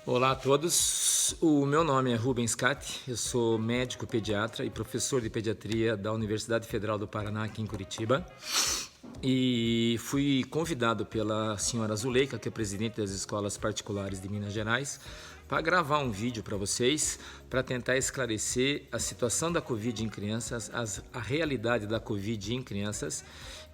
Olá a todos, o meu nome é Rubens Catti, eu sou médico pediatra e professor de pediatria da Universidade Federal do Paraná aqui em Curitiba e fui convidado pela senhora Zuleika, que é presidente das escolas particulares de Minas Gerais, para gravar um vídeo para vocês, para tentar esclarecer a situação da Covid em crianças, a realidade da Covid em crianças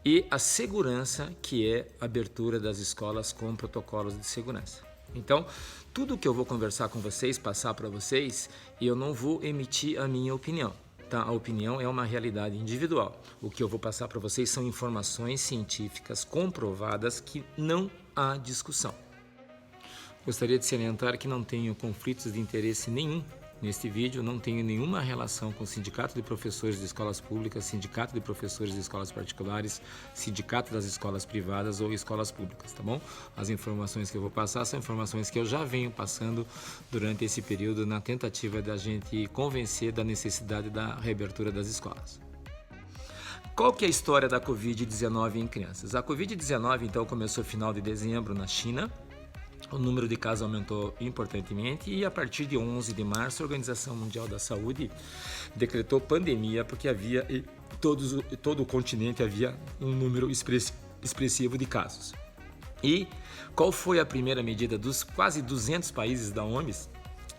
e a segurança que é a abertura das escolas com protocolos de segurança. Então, tudo que eu vou conversar com vocês, passar para vocês, eu não vou emitir a minha opinião. Tá? A opinião é uma realidade individual. O que eu vou passar para vocês são informações científicas comprovadas que não há discussão. Gostaria de salientar que não tenho conflitos de interesse nenhum neste vídeo, não tenho nenhuma relação com o Sindicato de Professores de Escolas Públicas, Sindicato de Professores de Escolas Particulares, Sindicato das Escolas Privadas ou Escolas Públicas, tá bom? As informações que eu vou passar são informações que eu já venho passando durante esse período na tentativa da gente convencer da necessidade da reabertura das escolas. Qual que é a história da Covid-19 em crianças? A Covid-19, então, começou no final de dezembro na China. O número de casos aumentou importantemente e a partir de 11 de março a Organização Mundial da Saúde decretou pandemia porque havia todo o continente havia um número expressivo de casos. E qual foi a primeira medida dos quase 200 países da OMS?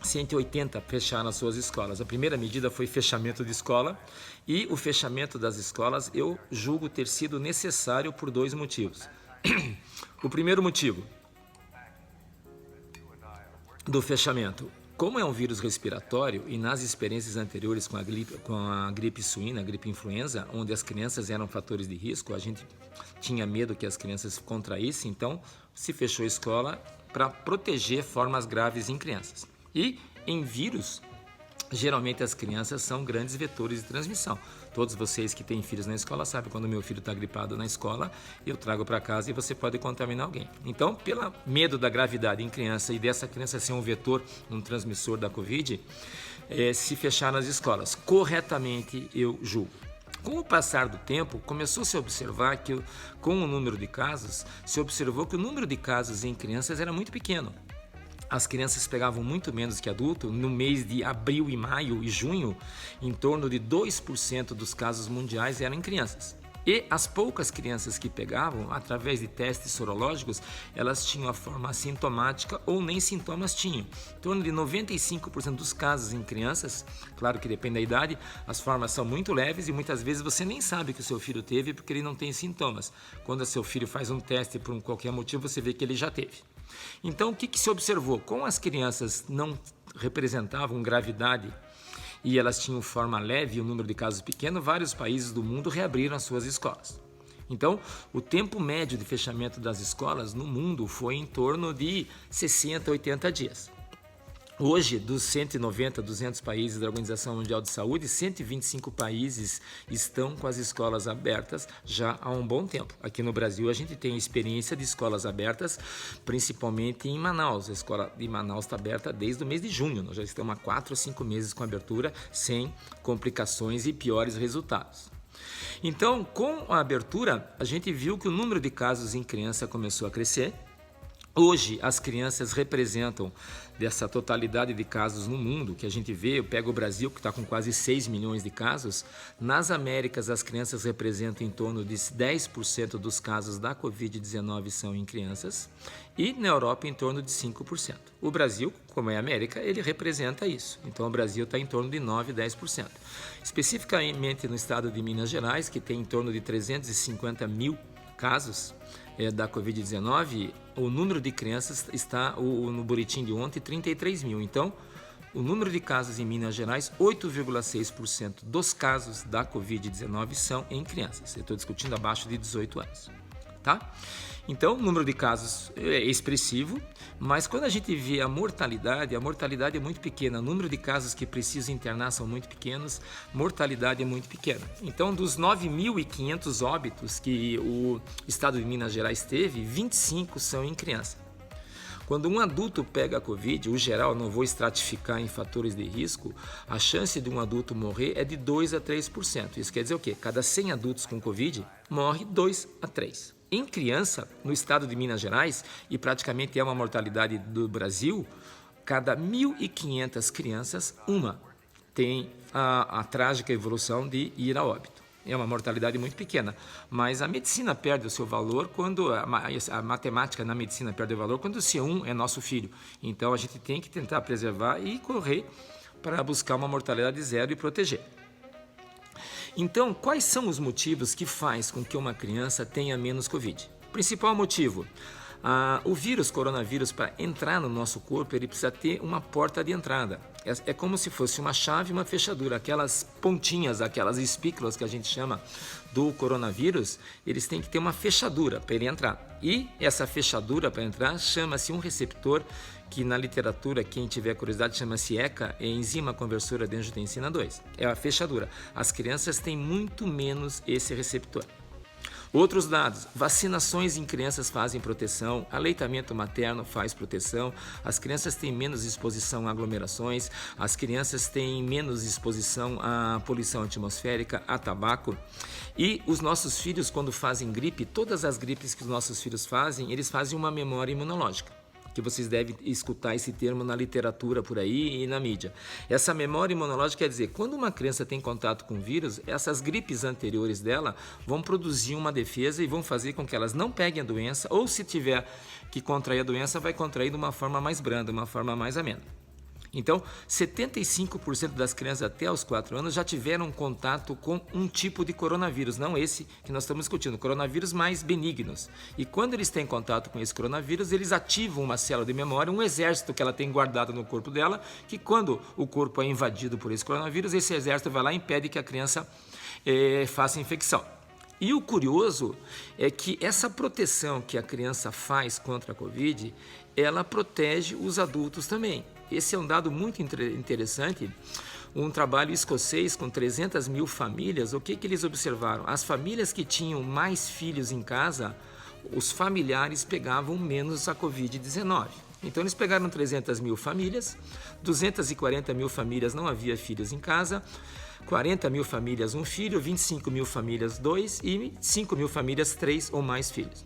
180 fecharam as suas escolas. A primeira medida foi fechamento de escola e o fechamento das escolas eu julgo ter sido necessário por dois motivos. O primeiro motivo do fechamento. Como é um vírus respiratório e nas experiências anteriores com a gripe suína, a gripe influenza, onde as crianças eram fatores de risco, a gente tinha medo que as crianças contraíssem, então se fechou a escola para proteger formas graves em crianças. E em vírus, geralmente as crianças são grandes vetores de transmissão. Todos vocês que têm filhos na escola sabem quando meu filho está gripado na escola, eu trago para casa e você pode contaminar alguém. Então, pelo medo da gravidade em criança e dessa criança ser um vetor, um transmissor da Covid, se fecharam as escolas. Corretamente, eu julgo. Com o passar do tempo, começou-se a observar que, com o número de casos, se observou que o número de casos em crianças era muito pequeno. As crianças pegavam muito menos que adultos. No mês de abril e maio e junho, em torno de 2% dos casos mundiais eram em crianças. E as poucas crianças que pegavam, através de testes sorológicos, elas tinham a forma assintomática ou nem sintomas tinham. Em torno de 95% dos casos em crianças, claro que depende da idade, as formas são muito leves e muitas vezes você nem sabe que o seu filho teve porque ele não tem sintomas. Quando o seu filho faz um teste por qualquer motivo, você vê que ele já teve. Então, o que se observou? Como as crianças não representavam gravidade e elas tinham forma leve e o número de casos pequeno, vários países do mundo reabriram as suas escolas. Então, o tempo médio de fechamento das escolas no mundo foi em torno de 60 a 80 dias. Hoje, dos 190, 200 países da Organização Mundial de Saúde, 125 países estão com as escolas abertas já há um bom tempo. Aqui no Brasil, a gente tem experiência de escolas abertas, principalmente em Manaus. A escola de Manaus está aberta desde o mês de junho. Nós já estamos há 4 a 5 meses com abertura, sem complicações e piores resultados. Então, com a abertura, a gente viu que o número de casos em criança começou a crescer. Hoje, as crianças representam, dessa totalidade de casos no mundo, que a gente vê, eu pego o Brasil, que está com quase 6 milhões de casos, nas Américas as crianças representam em torno de 10% dos casos da Covid-19 são em crianças, e na Europa em torno de 5%. O Brasil, como é a América, ele representa isso, então o Brasil está em torno de 9, 10%. Especificamente no estado de Minas Gerais, que tem em torno de 350 mil casos da Covid-19, o número de crianças está, no boletim de ontem, 33 mil. Então, o número de casos em Minas Gerais, 8,6% dos casos da Covid-19 são em crianças. Eu estou discutindo abaixo de 18 anos. Tá? Então, o número de casos é expressivo, mas quando a gente vê a mortalidade é muito pequena. O número de casos que precisam internar são muito pequenos, mortalidade é muito pequena. Então, dos 9.500 óbitos que o estado de Minas Gerais teve, 25 são em criança. Quando um adulto pega a Covid, o geral, não vou estratificar em fatores de risco, a chance de um adulto morrer é de 2 a 3%. Isso quer dizer o quê? Cada 100 adultos com Covid, morre 2 a 3. Em criança, no estado de Minas Gerais, e praticamente é uma mortalidade do Brasil, cada 1.500 crianças, uma tem a trágica evolução de ir a óbito. É uma mortalidade muito pequena, mas a medicina perde o seu valor quando a matemática na medicina perde o valor quando se um é nosso filho. Então a gente tem que tentar preservar e correr para buscar uma mortalidade zero e proteger. Então, quais são os motivos que faz com que uma criança tenha menos Covid? Principal motivo, o vírus, coronavírus, para entrar no nosso corpo, ele precisa ter uma porta de entrada. É como se fosse uma chave e uma fechadura. Aquelas pontinhas, aquelas espículas que a gente chama do coronavírus, eles têm que ter uma fechadura para ele entrar. E essa fechadura para entrar chama-se um receptor, que na literatura, quem tiver curiosidade, chama-se ECA, é enzima conversora de angiotensina 2. É a fechadura. As crianças têm muito menos esse receptor. Outros dados, vacinações em crianças fazem proteção, aleitamento materno faz proteção, as crianças têm menos exposição a aglomerações, as crianças têm menos exposição à poluição atmosférica, a tabaco. E os nossos filhos, quando fazem gripe, todas as gripes que os nossos filhos fazem, eles fazem uma memória imunológica, que vocês devem escutar esse termo na literatura por aí e na mídia. Essa memória imunológica quer dizer, quando uma criança tem contato com vírus, essas gripes anteriores dela vão produzir uma defesa e vão fazer com que elas não peguem a doença, ou se tiver que contrair a doença, vai contrair de uma forma mais branda, uma forma mais amena. Então, 75% das crianças até os 4 anos já tiveram contato com um tipo de coronavírus, não esse que nós estamos discutindo, coronavírus mais benignos. E quando eles têm contato com esse coronavírus, eles ativam uma célula de memória, um exército que ela tem guardado no corpo dela, que quando o corpo é invadido por esse coronavírus, esse exército vai lá e impede que a criança faça infecção. E o curioso é que essa proteção que a criança faz contra a Covid, ela protege os adultos também. Esse é um dado muito interessante, um trabalho escocês com 300 mil famílias. O que eles observaram? As famílias que tinham mais filhos em casa, os familiares pegavam menos a Covid-19. Então eles pegaram 300 mil famílias, 240 mil famílias não havia filhos em casa, 40 mil famílias um filho, 25 mil famílias 2 e 5 mil famílias 3 ou mais filhos.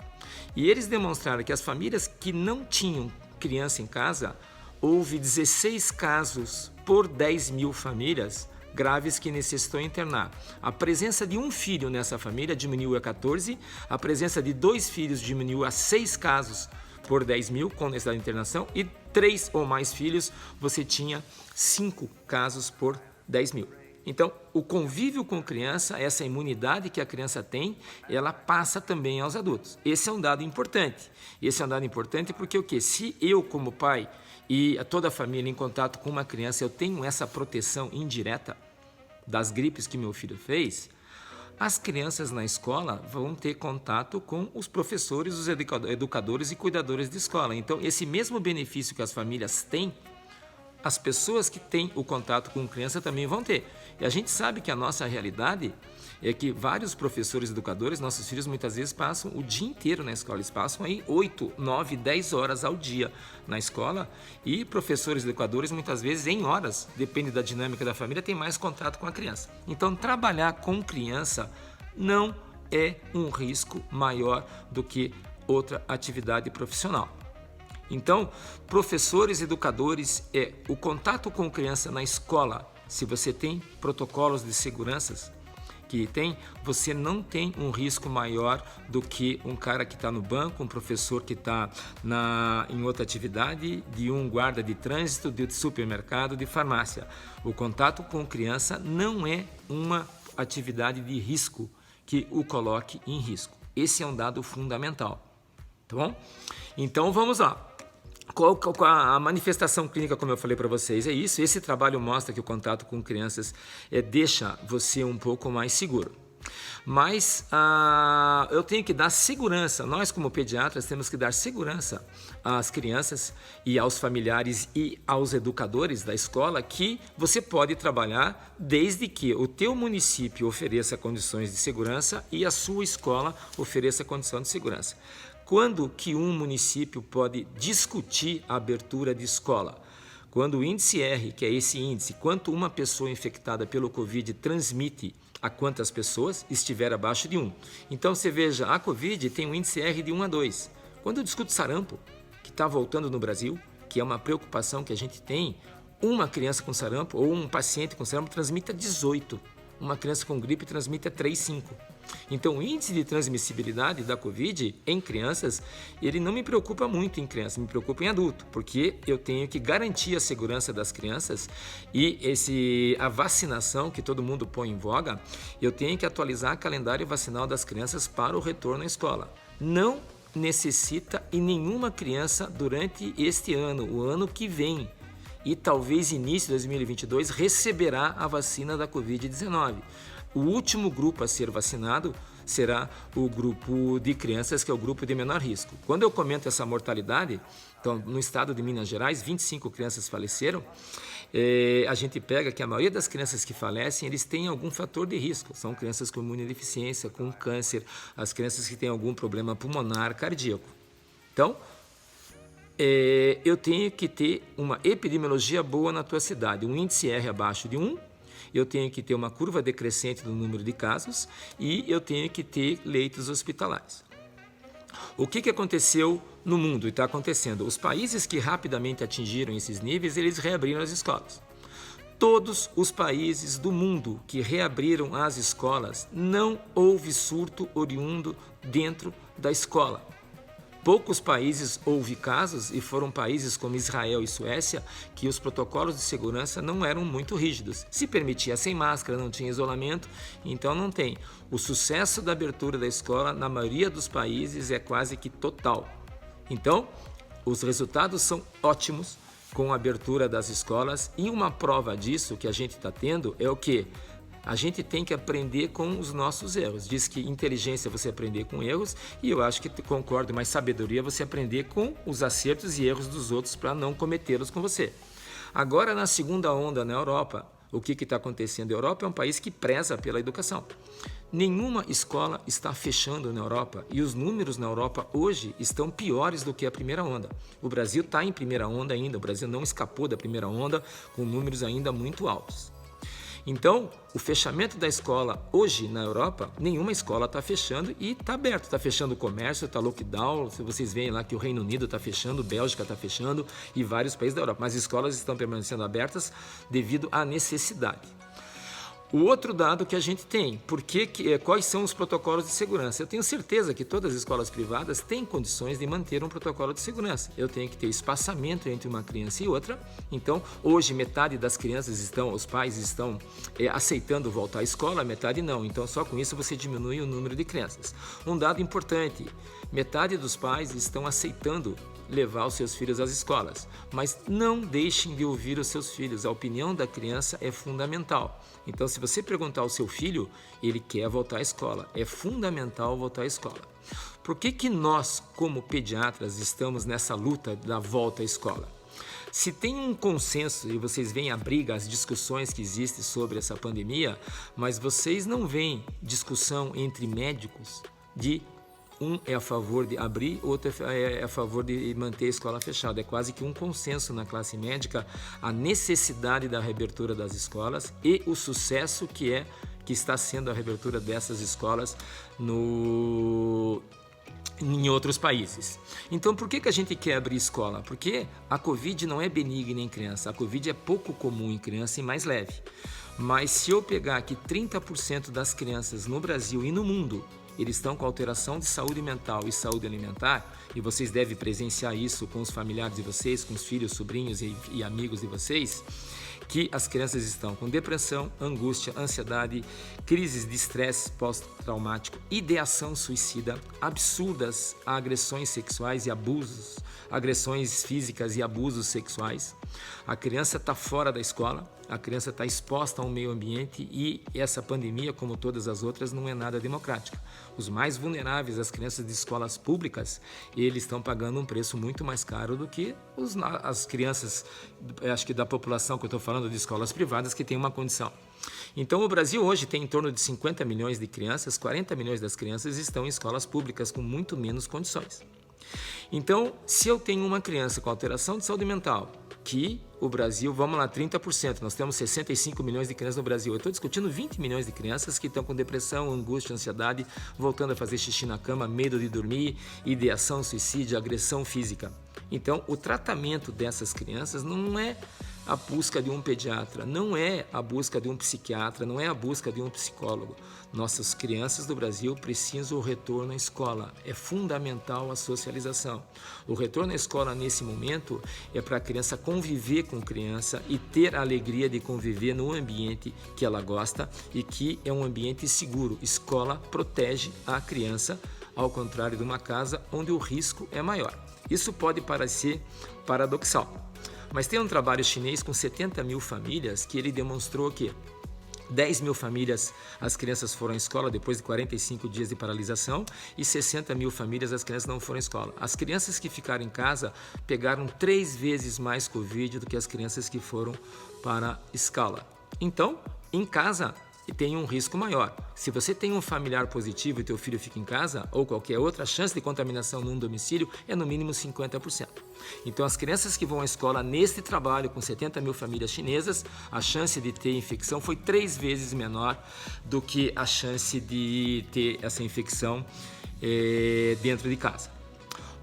E eles demonstraram que as famílias que não tinham criança em casa, houve 16 casos por 10 mil famílias graves que necessitou internar. A presença de um filho nessa família diminuiu a 14, a presença de 2 filhos diminuiu a 6 casos por 10 mil com necessidade de internação e 3 ou mais filhos você tinha 5 casos por 10 mil. Então, o convívio com criança, essa imunidade que a criança tem, ela passa também aos adultos. Esse é um dado importante. Esse é um dado importante porque o quê? Se eu, como pai, e toda a família em contato com uma criança, eu tenho essa proteção indireta das gripes que meu filho fez, as crianças na escola vão ter contato com os professores, os educadores e cuidadores de escola. Então, esse mesmo benefício que as famílias têm, as pessoas que têm o contato com criança também vão ter. E a gente sabe que a nossa realidade é que vários professores educadores, nossos filhos muitas vezes passam o dia inteiro na escola, eles passam aí 8, 9, 10 horas ao dia na escola e professores educadores muitas vezes em horas, depende da dinâmica da família, tem mais contato com a criança. Então trabalhar com criança não é um risco maior do que outra atividade profissional. Então, professores, educadores, o contato com criança na escola, se você tem protocolos de segurança você não tem um risco maior do que um cara que está no banco, um professor que está em outra atividade, de um guarda de trânsito, de supermercado, de farmácia. O contato com criança não é uma atividade de risco que o coloque em risco. Esse é um dado fundamental, tá bom? Então vamos lá. Qual a manifestação clínica, como eu falei para vocês, é isso. Esse trabalho mostra que o contato com crianças deixa você um pouco mais seguro. Mas eu tenho que dar segurança, nós como pediatras temos que dar segurança às crianças e aos familiares e aos educadores da escola que você pode trabalhar desde que o teu município ofereça condições de segurança e a sua escola ofereça condição de segurança. Quando que um município pode discutir a abertura de escola? Quando o índice R, que é esse índice, quanto uma pessoa infectada pelo Covid transmite a quantas pessoas, estiver abaixo de 1. Então você veja, a Covid tem um índice R de 1 a 2. Quando eu discuto sarampo, que está voltando no Brasil, que é uma preocupação que a gente tem, uma criança com sarampo ou um paciente com sarampo transmite a 18. Uma criança com gripe transmite a 3,5. Então, o índice de transmissibilidade da Covid em crianças, ele não me preocupa muito em criança, me preocupa em adulto, porque eu tenho que garantir a segurança das crianças e a vacinação que todo mundo põe em voga, eu tenho que atualizar o calendário vacinal das crianças para o retorno à escola. Não necessita em nenhuma criança durante este ano, o ano que vem, e talvez início de 2022 receberá a vacina da Covid-19. O último grupo a ser vacinado será o grupo de crianças, que é o grupo de menor risco. Quando eu comento essa mortalidade, então, no estado de Minas Gerais, 25 crianças faleceram, a gente pega que a maioria das crianças que falecem, eles têm algum fator de risco. São crianças com imunodeficiência, com câncer, as crianças que têm algum problema pulmonar, cardíaco. Então, eu tenho que ter uma epidemiologia boa na tua cidade, um índice R abaixo de 1, eu tenho que ter uma curva decrescente do número de casos e eu tenho que ter leitos hospitalares. O que aconteceu no mundo e está acontecendo? Os países que rapidamente atingiram esses níveis, eles reabriram as escolas. Todos os países do mundo que reabriram as escolas, não houve surto oriundo dentro da escola. Poucos países houve casos, e foram países como Israel e Suécia, que os protocolos de segurança não eram muito rígidos. Se permitia sem máscara, não tinha isolamento, então não tem. O sucesso da abertura da escola, na maioria dos países, é quase que total. Então, os resultados são ótimos com a abertura das escolas, e uma prova disso que a gente está tendo é o quê? A gente tem que aprender com os nossos erros. Diz que inteligência é você aprender com erros, e eu acho que concordo, mas sabedoria é você aprender com os acertos e erros dos outros para não cometê-los com você. Agora, na segunda onda na Europa, o que está acontecendo? A Europa é um país que preza pela educação. Nenhuma escola está fechando na Europa, e os números na Europa hoje estão piores do que a primeira onda. O Brasil está em primeira onda ainda, o Brasil não escapou da primeira onda com números ainda muito altos. Então, o fechamento da escola hoje na Europa, nenhuma escola está fechando e está aberto. Está fechando o comércio, está lockdown. Se vocês veem lá que o Reino Unido está fechando, Bélgica está fechando e vários países da Europa. Mas as escolas estão permanecendo abertas devido à necessidade. O outro dado que a gente tem, quais são os protocolos de segurança? Eu tenho certeza que todas as escolas privadas têm condições de manter um protocolo de segurança. Eu tenho que ter espaçamento entre uma criança e outra. Então, hoje, metade das crianças os pais estão aceitando voltar à escola, metade não. Então, só com isso você diminui o número de crianças. Um dado importante, metade dos pais estão aceitando levar os seus filhos às escolas, mas não deixem de ouvir os seus filhos. A opinião da criança é fundamental. Então, se você perguntar ao seu filho, ele quer voltar à escola. É fundamental voltar à escola. Por que nós, como pediatras, estamos nessa luta da volta à escola? Se tem um consenso, e vocês veem a briga, as discussões que existem sobre essa pandemia, mas vocês não veem discussão entre médicos de um é a favor de abrir, outro é a favor de manter a escola fechada. É quase que um consenso na classe médica a necessidade da reabertura das escolas e o sucesso que está sendo a reabertura dessas escolas em outros países. Então, por que a gente quer abrir escola? Porque a Covid não é benigna em criança. A Covid é pouco comum em criança e mais leve. Mas se eu pegar que 30% das crianças no Brasil e no mundo eles estão com alteração de saúde mental e saúde alimentar, e vocês devem presenciar isso com os familiares de vocês, com os filhos, sobrinhos e amigos de vocês, que as crianças estão com depressão, angústia, ansiedade, crises de estresse pós-traumático, ideação suicida, absurdas agressões sexuais e abusos, agressões físicas e abusos sexuais. A criança está fora da escola, a criança está exposta ao meio ambiente, e essa pandemia, como todas as outras, não é nada democrática. Os mais vulneráveis, as crianças de escolas públicas, eles estão pagando um preço muito mais caro do que as crianças, acho que da população que eu estou falando, de escolas privadas, que tem uma condição. Então, o Brasil hoje tem em torno de 50 milhões de crianças, 40 milhões das crianças estão em escolas públicas com muito menos condições. Então, se eu tenho uma criança com alteração de saúde mental, que o Brasil, vamos lá, 30%, nós temos 65 milhões de crianças no Brasil. Eu estou discutindo 20 milhões de crianças que estão com depressão, angústia, ansiedade, voltando a fazer xixi na cama, medo de dormir, ideação, suicídio, agressão física. Então, o tratamento dessas crianças não é a busca de um pediatra, não é a busca de um psiquiatra, não é a busca de um psicólogo. Nossas crianças do Brasil precisam do retorno à escola. É fundamental a socialização. O retorno à escola nesse momento é para a criança conviver com criança e ter a alegria de conviver no ambiente que ela gosta e que é um ambiente seguro. Escola protege a criança, ao contrário de uma casa onde o risco é maior. Isso pode parecer paradoxal. Mas tem um trabalho chinês com 70 mil famílias que ele demonstrou que 10 mil famílias, as crianças foram à escola depois de 45 dias de paralisação e 60 mil famílias, as crianças não foram à escola. As crianças que ficaram em casa pegaram 3 vezes mais Covid do que as crianças que foram para a escola. Então, em casa, tem um risco maior. Se você tem um familiar positivo e teu filho fica em casa, ou qualquer outra, a chance de contaminação num domicílio é no mínimo 50%. Então, as crianças que vão à escola neste trabalho com 70 mil famílias chinesas, a chance de ter infecção foi 3 vezes menor do que a chance de ter essa infecção dentro de casa.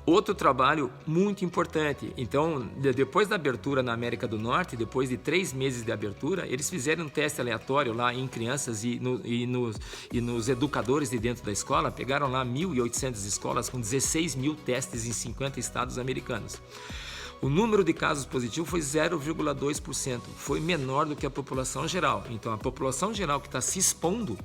Outro trabalho muito importante, então, depois da abertura na América do Norte, depois de 3 meses de abertura, eles fizeram um teste aleatório lá em crianças e nos educadores de dentro da escola, pegaram lá 1.800 escolas com 16 mil testes em 50 estados americanos. O número de casos positivos foi 0,2%, foi menor do que a população geral. Então, a população geral que está se expondo,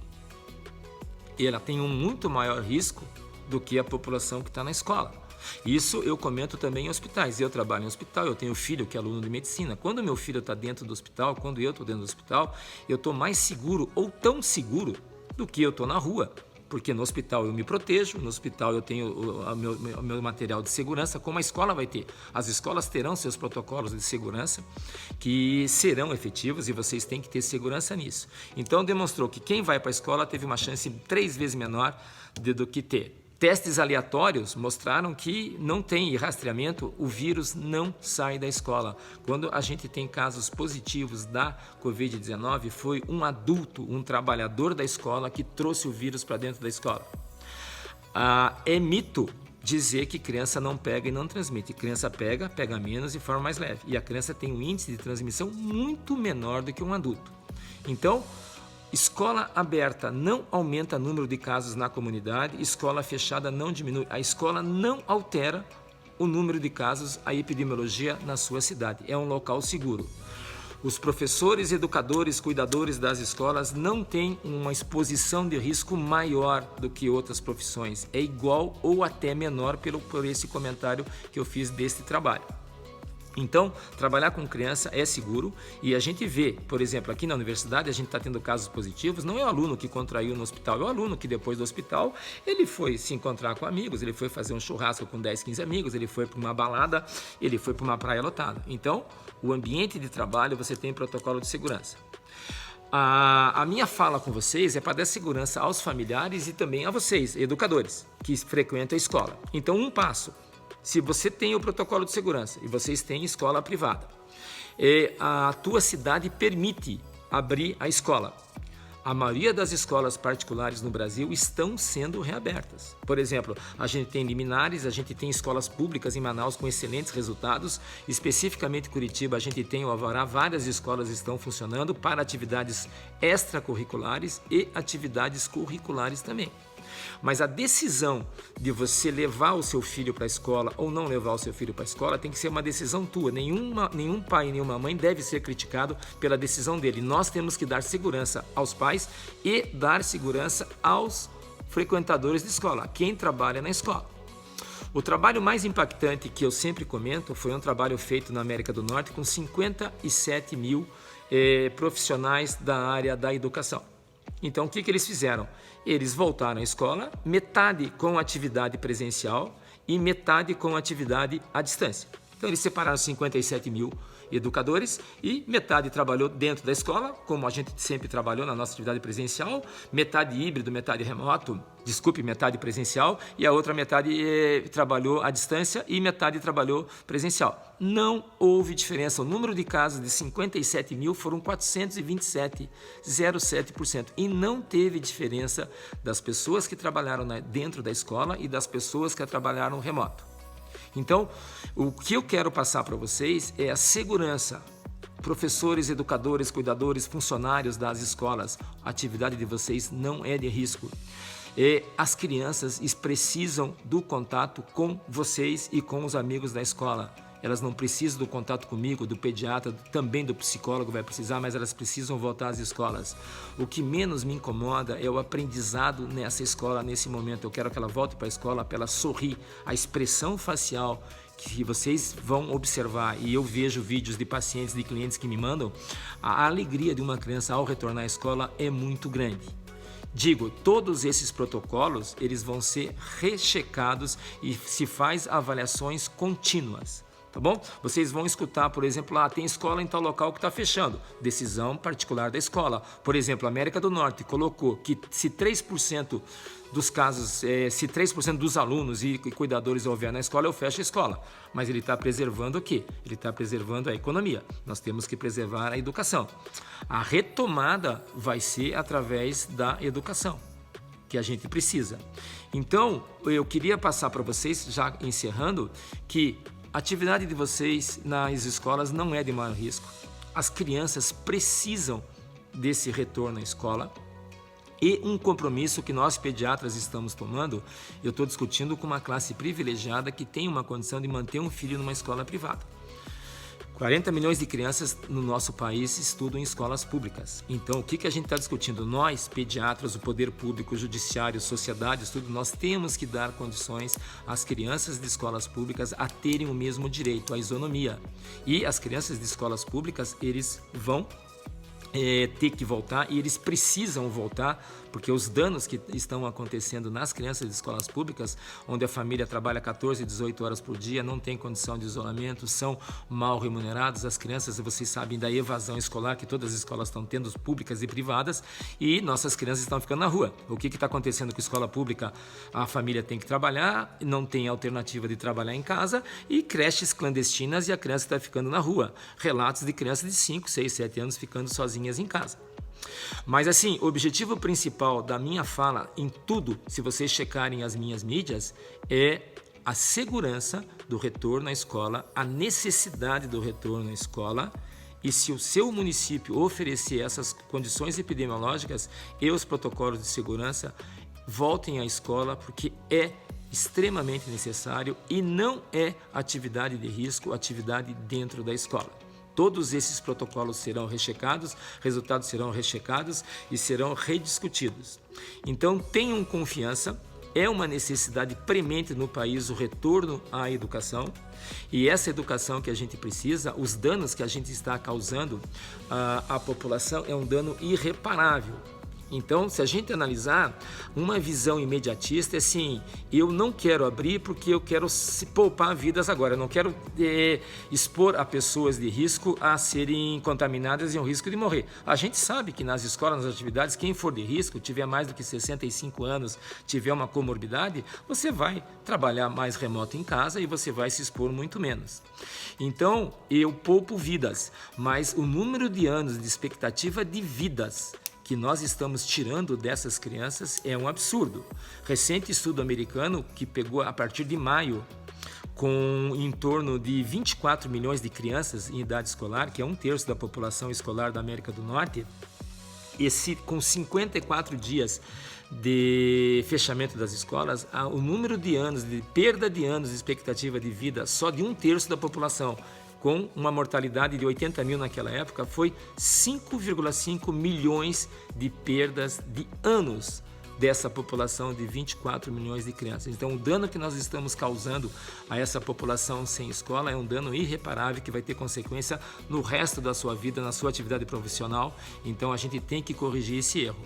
ela tem um muito maior risco do que a população que está na escola. Isso eu comento também em hospitais. Eu trabalho em hospital, eu tenho filho que é aluno de medicina. Quando meu filho está dentro do hospital, quando eu estou dentro do hospital, eu estou mais seguro ou tão seguro do que eu estou na rua. Porque no hospital eu me protejo, no hospital eu tenho o meu material de segurança, como a escola vai ter. As escolas terão seus protocolos de segurança que serão efetivos e vocês têm que ter segurança nisso. Então demonstrou que quem vai para a escola teve uma chance 3 vezes menor do que ter. Testes aleatórios mostraram que não tem rastreamento, o vírus não sai da escola. Quando a gente tem casos positivos da Covid-19, foi um adulto, um trabalhador da escola que trouxe o vírus para dentro da escola. É mito dizer que criança não pega e não transmite. Criança pega menos de forma mais leve. E a criança tem um índice de transmissão muito menor do que um adulto. Então, escola aberta não aumenta o número de casos na comunidade, escola fechada não diminui. A escola não altera o número de casos, a epidemiologia na sua cidade. É um local seguro. Os professores, educadores, cuidadores das escolas não têm uma exposição de risco maior do que outras profissões. É igual ou até menor por esse comentário que eu fiz deste trabalho. Então, trabalhar com criança é seguro e a gente vê, por exemplo, aqui na universidade a gente está tendo casos positivos, não é o aluno que contraiu no hospital, é o aluno que depois do hospital ele foi se encontrar com amigos, ele foi fazer um churrasco com 10, 15 amigos, ele foi para uma balada, ele foi para uma praia lotada. Então, o ambiente de trabalho você tem protocolo de segurança. A minha fala com vocês é para dar segurança aos familiares e também a vocês, educadores, que frequentam a escola. Então, um passo. Se você tem o protocolo de segurança e vocês têm escola privada, a tua cidade permite abrir a escola. A maioria das escolas particulares no Brasil estão sendo reabertas. Por exemplo, a gente tem liminares, a gente tem escolas públicas em Manaus com excelentes resultados. Especificamente em Curitiba, a gente tem o Alvará, várias escolas estão funcionando para atividades extracurriculares e atividades curriculares também. Mas a decisão de você levar o seu filho para a escola ou não levar o seu filho para a escola tem que ser uma decisão tua. Nenhum pai e nenhuma mãe deve ser criticado pela decisão dele. Nós temos que dar segurança aos pais e dar segurança aos frequentadores de escola, quem trabalha na escola. O trabalho mais impactante que eu sempre comento foi um trabalho feito na América do Norte com 57 mil profissionais da área da educação. Então, o que eles fizeram? Eles voltaram à escola, metade com atividade presencial e metade com atividade à distância. Então eles separaram 57 mil educadores e metade trabalhou dentro da escola, como a gente sempre trabalhou na nossa atividade presencial, metade híbrido, metade remoto, metade presencial, e a outra metade trabalhou à distância e metade trabalhou presencial. Não houve diferença. O número de casos de 57 mil foram 427, 0,7%. E não teve diferença das pessoas que trabalharam dentro da escola e das pessoas que trabalharam remoto. Então, o que eu quero passar para vocês é a segurança. Professores, educadores, cuidadores, funcionários das escolas, a atividade de vocês não é de risco. As crianças precisam do contato com vocês e com os amigos da escola. Elas não precisam do contato comigo, do pediatra, também do psicólogo vai precisar, mas elas precisam voltar às escolas. O que menos me incomoda é o aprendizado nessa escola, nesse momento. Eu quero que ela volte para a escola, para ela sorrir. A expressão facial que vocês vão observar, e eu vejo vídeos de pacientes, de clientes que me mandam, a alegria de uma criança ao retornar à escola é muito grande. Digo, todos esses protocolos, eles vão ser rechecados e se faz avaliações contínuas. Tá bom? Vocês vão escutar, por exemplo, tem escola em tal local que está fechando. Decisão particular da escola. Por exemplo, a América do Norte colocou que se 3% dos casos, se 3% dos alunos e cuidadores houver na escola, eu fecho a escola. Mas ele está preservando o quê? Ele está preservando a economia. Nós temos que preservar a educação. A retomada vai ser através da educação, que a gente precisa. Então, eu queria passar para vocês, já encerrando, que a atividade de vocês nas escolas não é de maior risco. As crianças precisam desse retorno à escola e um compromisso que nós pediatras estamos tomando. Eu estou discutindo com uma classe privilegiada que tem uma condição de manter um filho numa escola privada. 40 milhões de crianças no nosso país estudam em escolas públicas. Então, o que a gente está discutindo? Nós, pediatras, o poder público, o judiciário, sociedade, tudo, nós temos que dar condições às crianças de escolas públicas a terem o mesmo direito, à isonomia. E as crianças de escolas públicas, eles vão ter que voltar, e eles precisam voltar, porque os danos que estão acontecendo nas crianças de escolas públicas, onde a família trabalha 14, 18 horas por dia, não tem condição de isolamento, são mal remunerados. As crianças, vocês sabem da evasão escolar que todas as escolas estão tendo, públicas e privadas, e nossas crianças estão ficando na rua. O que está acontecendo com a escola pública? A família tem que trabalhar, não tem alternativa de trabalhar em casa, e creches clandestinas, e a criança está ficando na rua. Relatos de crianças de 5, 6, 7 anos ficando sozinhas em casa. Mas assim, o objetivo principal da minha fala em tudo, se vocês checarem as minhas mídias, é a segurança do retorno à escola, a necessidade do retorno à escola, e se o seu município oferecer essas condições epidemiológicas e os protocolos de segurança, voltem à escola, porque é extremamente necessário e não é atividade de risco, atividade dentro da escola. Todos esses protocolos serão rechecados, resultados serão rechecados e serão rediscutidos. Então, tenham confiança, é uma necessidade premente no país o retorno à educação, e essa educação que a gente precisa, os danos que a gente está causando à população é um dano irreparável. Então, se a gente analisar, uma visão imediatista é assim: eu não quero abrir porque eu quero poupar vidas agora, eu não quero expor a pessoas de risco a serem contaminadas e um risco de morrer. A gente sabe que nas escolas, nas atividades, quem for de risco, tiver mais do que 65 anos, tiver uma comorbidade, você vai trabalhar mais remoto em casa e você vai se expor muito menos. Então, eu poupo vidas, mas o número de anos de expectativa de vidas que nós estamos tirando dessas crianças é um absurdo. Recente estudo americano que pegou a partir de maio, com em torno de 24 milhões de crianças em idade escolar, que é 1/3 da população escolar da América do Norte, com 54 dias de fechamento das escolas, o número de anos, de perda de anos de expectativa de vida só de 1/3 da população, com uma mortalidade de 80 mil naquela época, foi 5,5 milhões de perdas de anos dessa população de 24 milhões de crianças. Então, o dano que nós estamos causando a essa população sem escola é um dano irreparável que vai ter consequência no resto da sua vida, na sua atividade profissional. Então, a gente tem que corrigir esse erro.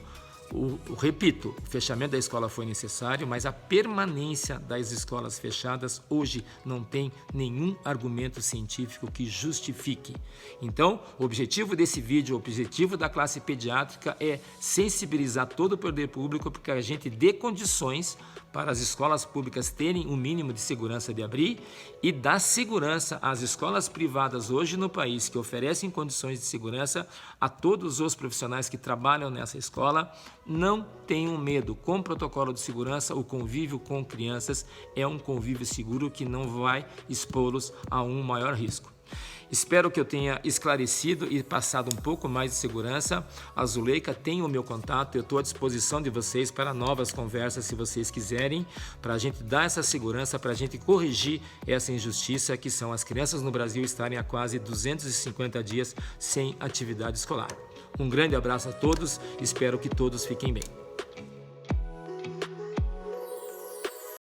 Repito, o fechamento da escola foi necessário, mas a permanência das escolas fechadas hoje não tem nenhum argumento científico que justifique. Então, o objetivo desse vídeo, o objetivo da classe pediátrica é sensibilizar todo o poder público para que a gente dê condições para as escolas públicas terem um mínimo de segurança de abrir e dar segurança às escolas privadas hoje no país que oferecem condições de segurança a todos os profissionais que trabalham nessa escola. Não tenham medo, com protocolo de segurança, o convívio com crianças é um convívio seguro que não vai expô-los a um maior risco. Espero que eu tenha esclarecido e passado um pouco mais de segurança. A Zuleika tem o meu contato, eu estou à disposição de vocês para novas conversas, se vocês quiserem, para a gente dar essa segurança, para a gente corrigir essa injustiça que são as crianças no Brasil estarem há quase 250 dias sem atividade escolar. Um grande abraço a todos, espero que todos fiquem bem.